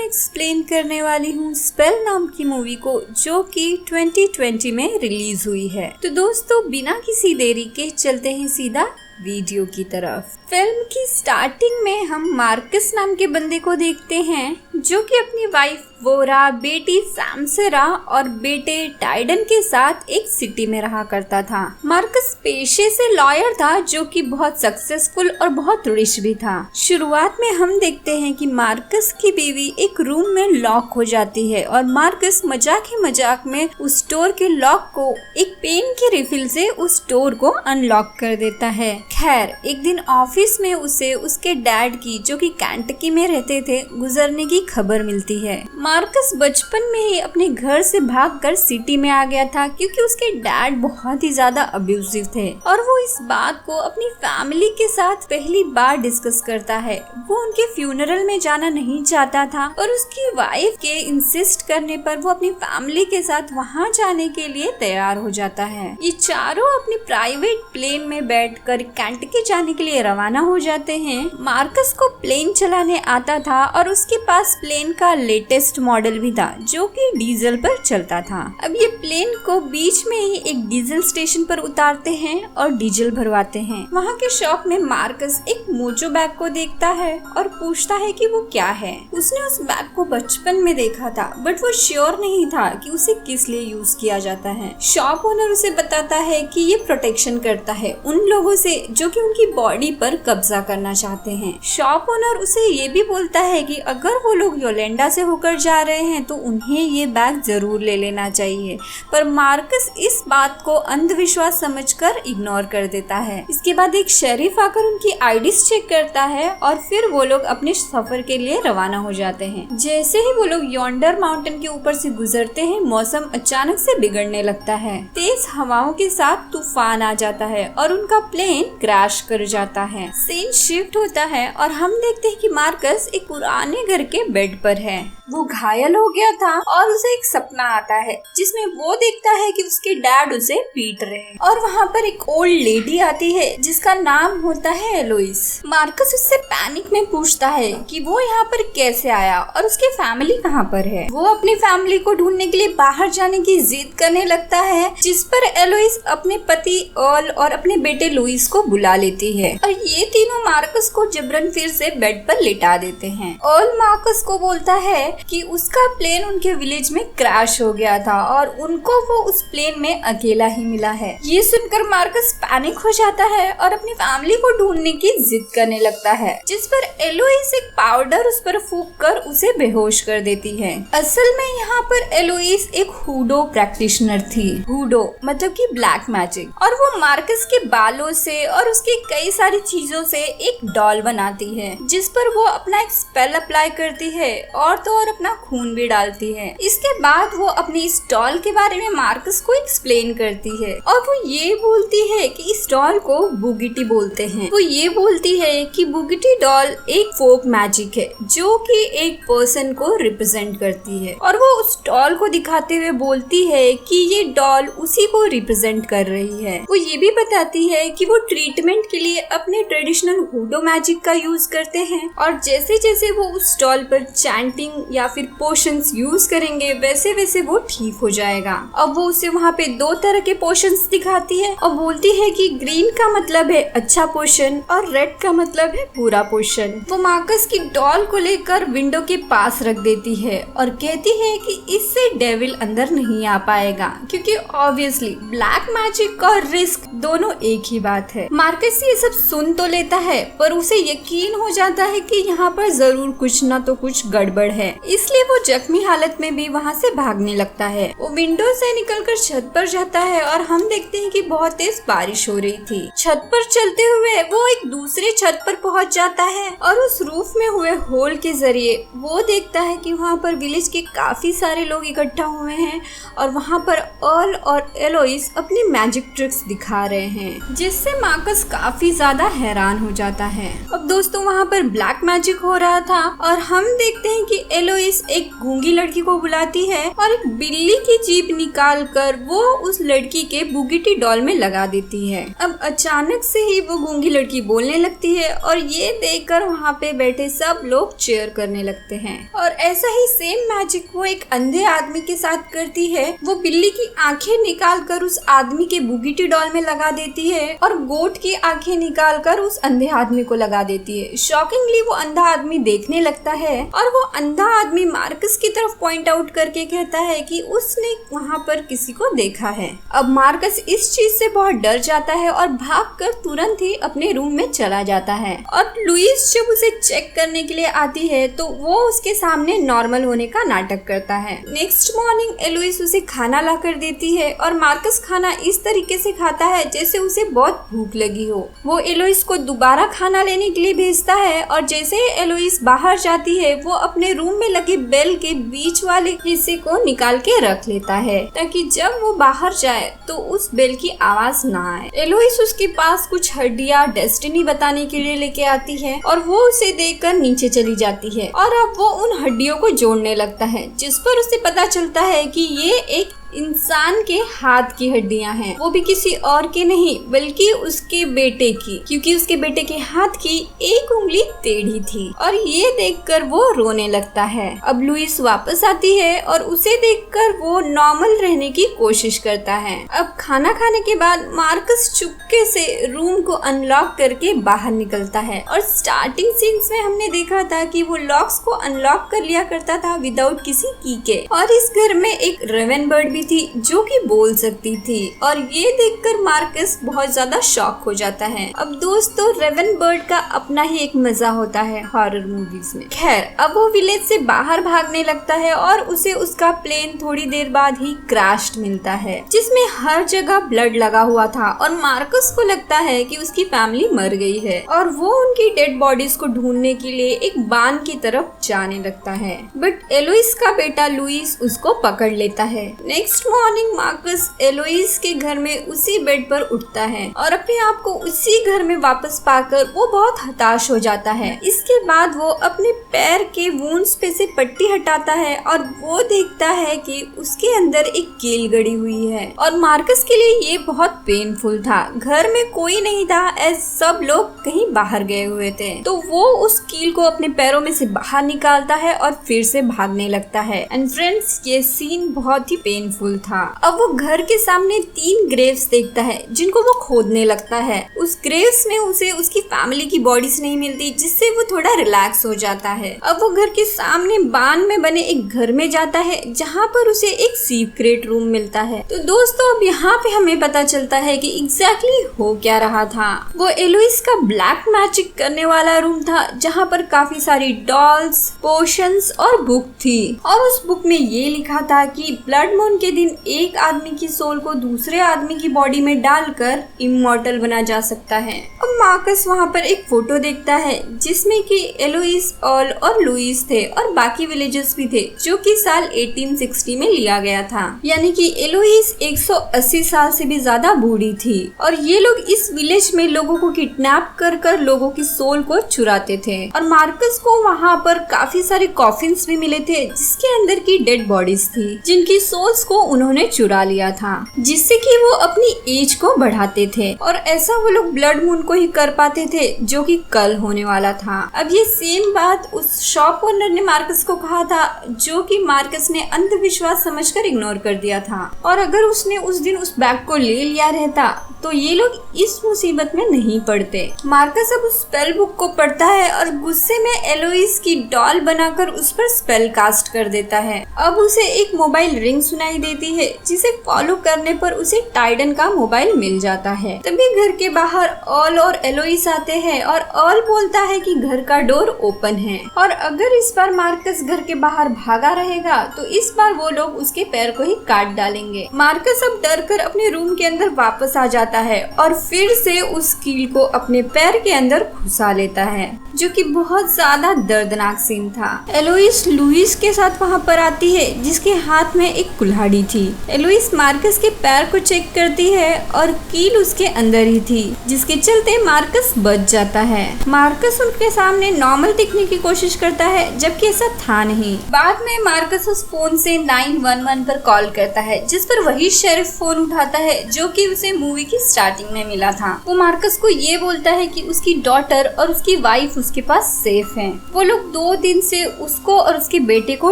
Explain करने वाली हूँ स्पेल नाम की मूवी को, जो कि 2020 में रिलीज हुई है। तो दोस्तों बिना किसी देरी के चलते हैं सीधा वीडियो की तरफ। फिल्म की स्टार्टिंग में हम मार्कस नाम के बंदे को देखते हैं, जो कि अपनी वाइफ वोरा, बेटी सैमसेरा और बेटे टाइडन के साथ एक सिटी में रहा करता था। मार्कस पेशे से लॉयर था, जो कि बहुत सक्सेसफुल और बहुत रिच भी था। शुरुआत में हम देखते हैं कि मार्कस की बीवी एक रूम में लॉक हो जाती है और मार्कस मजाक ही मजाक में उस डोर के लॉक को एक पेन की रिफिल से उस डोर को अनलॉक कर देता है। खैर, एक दिन ऑफिस में उसे उसके डैड की, जो कि कैंटकी में रहते थे, गुजरने की खबर मिलती है। मार्कस बचपन में ही अपने घर से भागकर सिटी में आ गया था, क्योंकि उसके डैड बहुत ही ज्यादा अब्यूजिव थे और वो इस बात को अपनी फैमिली के साथ पहली बार डिस्कस करता है। वो उनके फ्यूनरल में जाना नहीं चाहता था और उसकी वाइफ के इंसिस्ट करने पर वो अपनी फैमिली के साथ वहाँ जाने के लिए तैयार हो जाता है। ये चारों अपनी प्राइवेट प्लेन में बैठकर कैंटकी जाने के लिए रवाना हो जाते हैं। मार्कस को प्लेन चलाने आता था और उसके पास प्लेन का लेटेस्ट मॉडल भी था, जो कि डीजल पर चलता था। अब ये प्लेन को बीच में ही एक डीजल स्टेशन पर उतारते हैं और डीजल भरवाते हैं। वहाँ के शॉप में मार्कस एक मोजो बैग को देखता है और पूछता है कि वो क्या है। उसने उस बैग को बचपन में देखा था, बट वो श्योर नहीं था कि उसे किस लिए यूज किया जाता है। शॉप ओनर उसे बताता है कि ये प्रोटेक्शन करता है उन लोगों से जो कि उनकी बॉडी पर कब्जा करना चाहते हैं। शॉप ओनर उसे ये भी बोलता है कि अगर वो लोग योलेंडा से होकर जा रहे हैं तो उन्हें ये बैग जरूर ले लेना चाहिए, पर मार्कस इस बात को अंधविश्वास समझकर इग्नोर कर देता है। इसके बाद एक शेरिफ आकर उनकी आईडीज चेक करता है और फिर वो लोग अपने सफर के लिए रवाना हो जाते हैं। जैसे ही वो लोग योंडर माउंटेन के ऊपर से गुजरते हैं, मौसम अचानक से बिगड़ने लगता है। तेज हवाओं के साथ तूफान आ जाता है और उनका प्लेन क्रैश कर जाता है। सीन शिफ्ट होता है और हम देखते हैं कि मार्कस एक पुराने घर के बेड पर है। वो घायल हो गया था और उसे एक सपना आता है जिसमें वो देखता है कि उसके डैड उसे पीट रहे हैं और वहाँ पर एक ओल्ड लेडी आती है जिसका नाम होता है एलोइस। मार्कस उससे पैनिक में पूछता है कि वो यहाँ पर कैसे आया और उसकी फैमिली कहाँ पर है। वो अपनी फैमिली को ढूंढने के लिए बाहर जाने की जिद करने लगता है, जिस पर एलोइस अपने पति ऑल और अपने बेटे लुइस को बुला लेती है और ये तीनों मार्कस को जबरन फिर से बेड पर लिटा देते हैं। ऑल मार्कस को बोलता है कि उसका प्लेन उनके विलेज में क्रैश हो गया था और उनको वो उस प्लेन में अकेला ही मिला है। ये सुनकर मार्कस पैनिक हो जाता है और अपनी फैमिली को ढूंढने की जिद करने लगता है, जिस पर एलोइस एक पाउडर उस पर फूंक कर उसे बेहोश कर देती है। असल में यहाँ पर एलोइस एक हुडो प्रैक्टिशनर थी। हुडो मतलब कि ब्लैक मैजिक, और वो मार्कस के बालों से और उसकी कई सारी चीजों से एक डॉल बनाती है, जिस पर वो अपना एक स्पेल अप्लाई करती है और तो और अपना खून भी डालती है। इसके बाद वो अपनी इस डॉल के बारे में मार्कस को एक्सप्लेन करती है और वो ये बोलती है कि इस डॉल को बुगिटी बोलते हैं। वो ये बोलती है कि बुगिटी डॉल एक फोक मैजिक है जो कि एक पर्सन को रिप्रेजेंट करती है, और वो उस डॉल को दिखाते हुए बोलती है कि ये डॉल उसी को रिप्रेजेंट कर रही है। वो ये भी बताती है कि वो ट्रीटमेंट के लिए अपने ट्रेडिशनल हुडो मैजिक का यूज करते हैं और जैसे जैसे वो उस डॉल पर चैंटिंग या फिर पोशंस यूज करेंगे वैसे वैसे वो ठीक हो जाएगा। अब वो उसे वहाँ पे दो तरह के पोशंस दिखाती है और बोलती है कि ग्रीन का मतलब है अच्छा पोशन और रेड का मतलब है बुरा पोशन। वो मार्कस की डॉल को लेकर विंडो के पास रख देती है और कहती है कि इससे डेविल अंदर नहीं आ पाएगा, क्योंकि ऑब्वियसली ब्लैक मैजिक और रिस्क दोनों एक ही बात है। मार्कस ये सब सुन तो लेता है, पर उसे यकीन हो जाता है कि यहाँ पर जरूर कुछ ना तो कुछ गड़बड़ है, इसलिए वो जख्मी हालत में भी वहाँ से भागने लगता है। वो विंडो से निकलकर छत पर जाता है और हम देखते हैं कि बहुत तेज बारिश हो रही थी। छत पर चलते हुए वो एक दूसरी छत पर पहुँच जाता है और उस रूफ में हुए होल के जरिए वो देखता है कि वहाँ पर विलेज के काफी सारे लोग इकट्ठा हुए हैं और वहाँ पर ऑल और एलोइस अपनी मैजिक ट्रिक्स दिखा रहे हैं, जिससे मार्कस काफी ज्यादा हैरान हो जाता है। अब दोस्तों वहाँ पर ब्लैक मैजिक हो रहा था और हम देखते हैं कि एलोइस एक गूंगी लड़की को बुलाती है और एक बिल्ली की जीभ निकाल कर वो उस लड़की के बुगिटी डॉल में लगा देती है। अब अचानक से ही वो गूंगी लड़की बोलने लगती है और ये देखकर वहाँ पे बैठे सब लोग चीयर करने लगते हैं। और ऐसा ही सेम मैजिक वो एक अंधे आदमी के साथ करती है। वो बिल्ली की आंखें निकाल कर उस आदमी के बुगिटी डॉल में लगा देती है और गोट की आंखें निकाल कर उस अंधे आदमी को लगा देती है। शॉकिंगली वो अंधा आदमी देखने लगता है और वो अंधा आदमी मार्कस की तरफ पॉइंट आउट करके कहता है कि उसने वहाँ पर किसी को देखा है। अब मार्कस इस चीज से बहुत डर जाता है और भागकर तुरंत ही अपने रूम में चला जाता है। और लुइस जब उसे चेक करने के लिए आती है तो वो उसके सामने नॉर्मल होने का नाटक करता है। नेक्स्ट मॉर्निंग एलोइस उसे खाना ला कर देती है और मार्कस खाना इस तरीके से खाता है जैसे उसे बहुत भूख लगी हो। वो एलोइस को दोबारा खाना लेने के लिए भेजता है और जैसे ही एलोइस बाहर जाती है वो अपने रूम में लगे बेल के बीच वाले हिस्से को निकाल के रख लेता है ताकि जब वो बाहर जाए तो उस बेल की आवाज ना आए। एलोइस उसके पास कुछ हड्डियां डेस्टिनी बताने के लिए लेके आती है और वो उसे देखकर नीचे चली जाती है और अब वो उन हड्डियों को जोड़ने लगता है, जिस पर उसे पता चलता है कि ये एक इंसान के हाथ की हड्डियां हैं। वो भी किसी और के नहीं बल्कि उसके बेटे की, क्योंकि उसके बेटे के हाथ की एक उंगली टेढ़ी थी। और ये देखकर वो रोने लगता है। अब लुइस वापस आती है और उसे देखकर वो नॉर्मल रहने की कोशिश करता है। अब खाना खाने के बाद मार्कस चुपके से रूम को अनलॉक करके बाहर निकलता है और स्टार्टिंग सीन्स में हमने देखा था कि वो लॉक्स को अनलॉक कर लिया करता था विदाउट किसी की के। और इस घर में एक रेवन बर्ड थी जो कि बोल सकती थी और ये देखकर मार्कस बहुत ज्यादा शॉक हो जाता है। अब दोस्तों रेवन बर्ड का अपना ही एक मजा होता है हॉरर मूवीज में। खैर अब वो विलेज से बाहर भागने लगता है और उसे उसका प्लेन थोड़ी देर बाद ही क्रैश्ड मिलता है, जिसमें हर जगह ब्लड लगा हुआ था और मार्कस को लगता है कि उसकी फैमिली मर गई है और वो उनकी डेड बॉडीज को ढूंढने के लिए एक बांध की तरफ जाने लगता है। बट एलोइस का बेटा लुइस उसको पकड़ लेता है। नेक्स्ट मॉर्निंग मार्कस एलोइस के घर में उसी बेड पर उठता है और अपने आप को उसी घर में वापस पाकर वो बहुत हताश हो जाता है। इसके बाद वो अपने पैर के वुंड्स पे से पट्टी हटाता है और वो देखता है कि उसके अंदर एक कील गड़ी हुई है और मार्कस के लिए ये बहुत पेनफुल था। घर में कोई नहीं था, एज सब लोग कहीं बाहर गए हुए थे। तो वो उस कील को अपने पैरों में से बाहर निकालता है और फिर से भागने लगता है। एंड फ्रेंड्स ये सीन बहुत ही पेनफुल था। अब वो घर के सामने 3 ग्रेव्स देखता है जिनको वो खोदने लगता है। उस ग्रेव्स में उसे उसकी फैमिली की बॉडीज नहीं मिलती, जिससे वो थोड़ा रिलैक्स हो जाता है। अब वो घर के सामने बांध में बने एक घर में जाता है जहाँ पर उसे एक सीक्रेट रूम मिलता है। तो दोस्तों अब यहाँ पे हमें पता चलता है कि एग्जैक्टली हो क्या रहा था। वो एलोइस का ब्लैक मैजिक करने वाला रूम था जहाँ पर काफी सारी डॉल्स, पोशंस और बुक थी और उस बुक में ये लिखा था कि ब्लड मून के दिन एक आदमी की सोल को दूसरे आदमी की बॉडी में डालकर इमॉर्टल बना जा सकता है। अब मार्कस वहाँ पर एक फोटो देखता है जिसमें कि एलोइस, ऑल और लुइस थे और बाकी विलेजर्स भी थे, जो कि साल 1860 में लिया गया था। यानी कि एलोइस 180 साल से भी ज्यादा बूढ़ी थी और ये लोग इस विलेज में लोगों को किडनैप कर लोगों की सोल को चुराते थे। और मार्कस को वहाँ पर काफी सारे कॉफिन्स भी मिले थे जिसके अंदर की डेड बॉडीज थी, जिनकी सोल्स को उन्होंने चुरा लिया था, जिससे कि वो अपनी एज को बढ़ाते थे और ऐसा वो लोग ब्लड मून को ही कर पाते थे जो कि कल होने वाला था। अब ये सेम बात उस शॉप ओनर ने मार्कस को कहा था, जो कि मार्कस ने अंधविश्वास समझकर इग्नोर कर दिया था। और अगर उसने उस दिन उस बैग को ले लिया रहता तो ये लोग इस मुसीबत में नहीं पड़ते। मार्कस अब उस स्पेल बुक को पढ़ता है और गुस्से में एलोइस की डॉल बनाकर उस पर स्पेल कास्ट कर देता है। अब उसे एक मोबाइल रिंग सुनाई देती है जिसे फॉलो करने पर उसे टाइडन का मोबाइल मिल जाता है। तभी घर के बाहर ऑल और एलोइस आते हैं और ऑल बोलता है कि घर का डोर ओपन है और अगर इस बार मार्कस घर के बाहर भागा रहेगा तो इस बार वो लोग उसके पैर को ही काट डालेंगे। मार्कस अब डर कर अपने रूम के अंदर वापस आ जाता जाता है और फिर से उस कील को अपने पैर के अंदर घुसा लेता है, जो कि बहुत ज्यादा दर्दनाक सीन था। एलोइस लुइस के साथ वहाँ पर आती है, जिसके हाथ में एक कुल्हाड़ी थी। एलोइस मार्कस के पैर को चेक करती है और कील उसके अंदर ही थी, जिसके चलते मार्कस बच जाता है। मार्कस उनके सामने नॉर्मल दिखने की कोशिश करता है, जबकि ऐसा था नहीं। बाद में मार्कस उस फोन से 911 पर कॉल करता है, जिस पर वही शेरिफ फोन उठाता है जो कि उसे मूवी की स्टार्टिंग में मिला था। वो मार्कस को ये बोलता है कि उसकी डॉटर और उसकी वाइफ उसके पास सेफ हैं। वो लोग 2 दिन से उसको और उसके बेटे को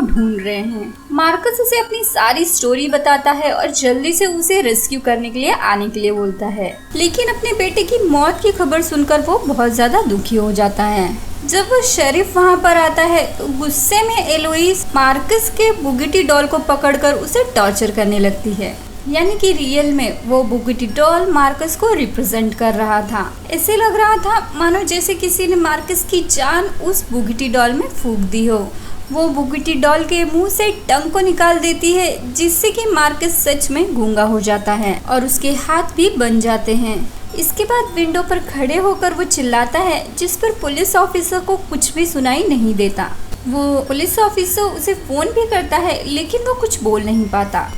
ढूंढ रहे हैं। मार्कस उसे अपनी सारी स्टोरी बताता है और जल्दी से उसे रेस्क्यू करने के लिए आने के लिए बोलता है, लेकिन अपने बेटे की मौत की खबर सुनकर वो बहुत ज्यादा दुखी हो जाता है। जब वो शेरिफ वहाँ पर आता है तो गुस्से में एलोइस मार्कस के बुगिटी डॉल को पकड़कर उसे टॉर्चर करने लगती है, यानी कि रियल में वो बुगिटी डॉल मार्कस को रिप्रेजेंट कर रहा था। ऐसे लग रहा था मानो जैसे किसी ने मार्कस की जान उस बुगिटी डॉल में फूंक दी हो। वो बुगिटी डॉल के मुंह से टंग को निकाल देती है, जिससे कि मार्कस सच में गूंगा हो जाता है और उसके हाथ भी बन जाते हैं। इसके बाद विंडो पर खड़े होकर वो चिल्लाता है, जिस पर पुलिस ऑफिसर को कुछ भी सुनाई नहीं देता। वो पुलिस ऑफिसर उसे फोन भी करता है, लेकिन वो कुछ बोल नहीं पाता।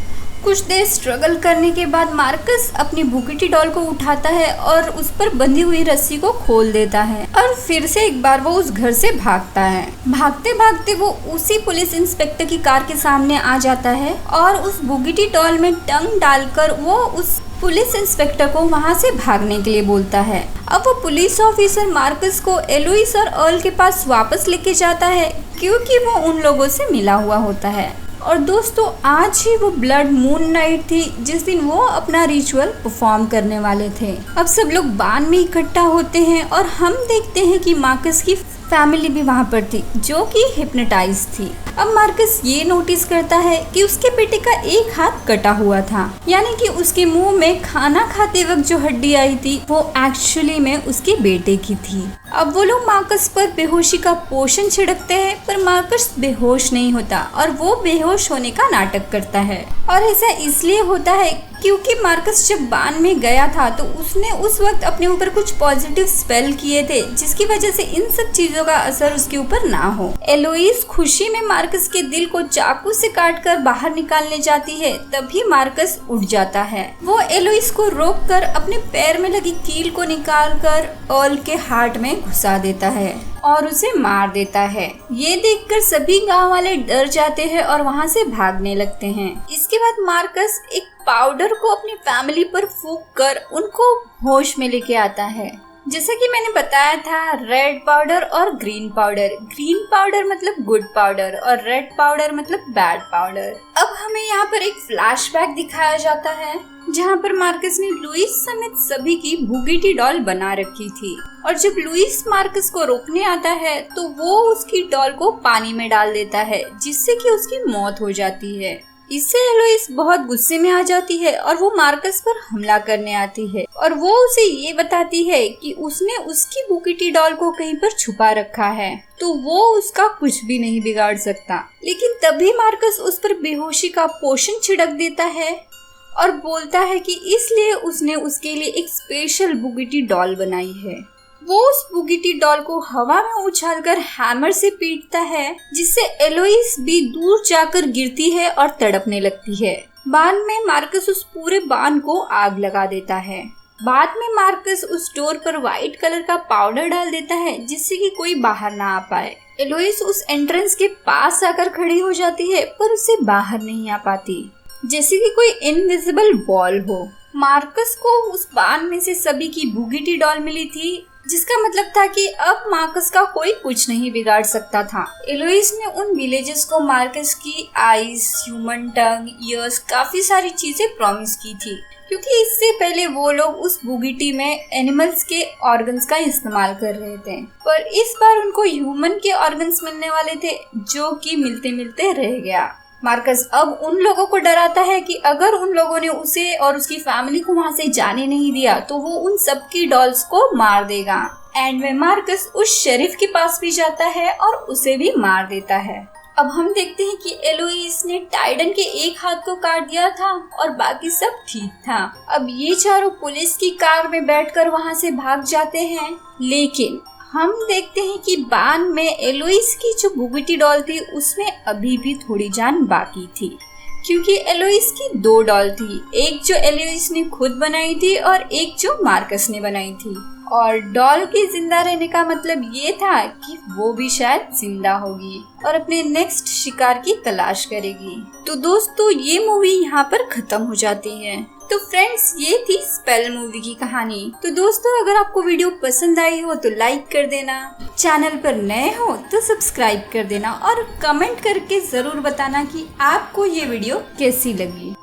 कुछ देर स्ट्रगल करने के बाद मार्कस अपनी बुगिटी डॉल को उठाता है और उस पर बंधी हुई रस्सी को खोल देता है और फिर से एक बार वो उस घर से भागता है। भागते भागते वो उसी पुलिस इंस्पेक्टर की कार के सामने आ जाता है और उस बुगिटी डॉल में टंग डालकर वो उस पुलिस इंस्पेक्टर को वहाँ से भागने के लिए बोलता है। अब वो पुलिस ऑफिसर मार्कस को एलोइस और अर्ल के पास वापस लेके जाता है, क्योंकि वो उन लोगों से मिला हुआ होता है। और दोस्तों, आज ही वो ब्लड मून नाइट थी, जिस दिन वो अपना रिचुअल परफॉर्म करने वाले थे। अब सब लोग बान में इकट्ठा होते हैं और हम देखते हैं कि मार्कस की फैमिली भी वहाँ पर थी, जो कि हिप्नोटाइज थी। अब मार्कस ये नोटिस करता है कि उसके बेटे का एक हाथ कटा हुआ था, यानी कि उसके मुंह में खाना खाते वक्त जो हड्डी आई थी वो एक्चुअली में उसके बेटे की थी। अब वो लोग मार्कस पर बेहोशी का पोषण छिड़कते हैं, पर मार्कस बेहोश नहीं होता और वो बेहोश होने का नाटक करता है। और ऐसा इसलिए होता है क्योंकि मार्कस जब बान में गया था तो उसने उस वक्त अपने ऊपर कुछ पॉजिटिव स्पेल किए थे, जिसकी वजह से इन सब चीजों का असर उसके ऊपर ना हो। एलोइस खुशी में मार्कस के दिल को चाकू से काटकर बाहर निकालने जाती है, तभी मार्कस उठ जाता है। वो एलोइस को रोककर अपने पैर में लगी कील को निकालकर अर्ल के हार्ट में घुसा देता है और उसे मार देता है। ये देखकर सभी गांव वाले डर जाते हैं और वहाँ से भागने लगते हैं। इसके बाद मार्कस एक पाउडर को अपनी फैमिली पर फूंक कर उनको होश में लेके आता है। जैसा कि मैंने बताया था, रेड पाउडर और ग्रीन पाउडर। ग्रीन पाउडर मतलब गुड पाउडर और रेड पाउडर मतलब बैड पाउडर। अब हमें यहाँ पर एक फ्लैशबैक दिखाया जाता है, जहाँ पर मार्कस ने लुइस समेत सभी की बुगिटी डॉल बना रखी थी और जब लुइस मार्कस को रोकने आता है तो वो उसकी डॉल को पानी में डाल देता है, जिससे कि उसकी मौत हो जाती है। इससे एलोइस बहुत गुस्से में आ जाती है और वो मार्कस पर हमला करने आती है और वो उसे ये बताती है कि उसने उसकी बुगिटी डॉल को कहीं पर छुपा रखा है, तो वो उसका कुछ भी नहीं बिगाड़ सकता। लेकिन तभी मार्कस उस पर बेहोशी का पोषण छिड़क देता है और बोलता है कि इसलिए उसने उसके लिए एक स्पेशल बुगिटी डॉल बनाई है। वो उस बुगिटी डॉल को हवा में उछालकर हैमर से पीटता है, जिससे एलोइस भी दूर जाकर गिरती है और तड़पने लगती है। बाद में मार्कस उस पूरे बान को आग लगा देता है। बाद में मार्कस उस डोर पर व्हाइट कलर का पाउडर डाल देता है, जिससे कि कोई बाहर ना आ पाए। एलोइस उस एंट्रेंस के पास आकर खड़ी हो जाती है, पर उससे बाहर नहीं आ पाती, जैसे कि कोई इनविजिबल वॉल हो। मार्कस को उस बान में से सभी की बुगिटी डॉल मिली थी, जिसका मतलब था कि अब मार्कस का कोई कुछ नहीं बिगाड़ सकता था। एलोइस ने उन विलेजर्स को मार्कस की आईज, ह्यूमन टंग, ईयर्स, काफी सारी चीजें प्रॉमिस की थी, क्योंकि इससे पहले वो लोग उस बुगिटी में एनिमल्स के ऑर्गन्स का इस्तेमाल कर रहे थे, पर इस बार उनको ह्यूमन के ऑर्गन्स मिलने वाले थे, जो कि मिलते मिलते रह गया। मार्कस अब उन लोगों को डराता है कि अगर उन लोगों ने उसे और उसकी फैमिली को वहाँ से जाने नहीं दिया तो वो उन सबकी डॉल्स को मार देगा। एंड में मार्कस उस शेरिफ के पास भी जाता है और उसे भी मार देता है। अब हम देखते हैं कि एलोइस एलोइस ने टाइडन के एक हाथ को काट दिया था और बाकी सब ठीक था। अब ये चारों पुलिस की कार में बैठकर वहाँ से भाग जाते हैं, लेकिन हम देखते हैं कि बान में एलोइस की जो बुगटी डॉल थी उसमें अभी भी थोड़ी जान बाकी थी, क्योंकि एलोइस की 2 डॉल थी, एक जो एलोइस ने खुद बनाई थी और एक जो मार्कस ने बनाई थी। और डॉल के जिंदा रहने का मतलब ये था कि वो भी शायद जिंदा होगी और अपने नेक्स्ट शिकार की तलाश करेगी। तो दोस्तों ये मूवी यहाँ पर खत्म हो जाती है। तो फ्रेंड्स ये थी स्पेल मूवी की कहानी। तो दोस्तों अगर आपको वीडियो पसंद आई हो तो लाइक कर देना, चैनल पर नए हो तो सब्सक्राइब कर देना और कमेंट करके जरूर बताना कि आपको ये वीडियो कैसी लगी।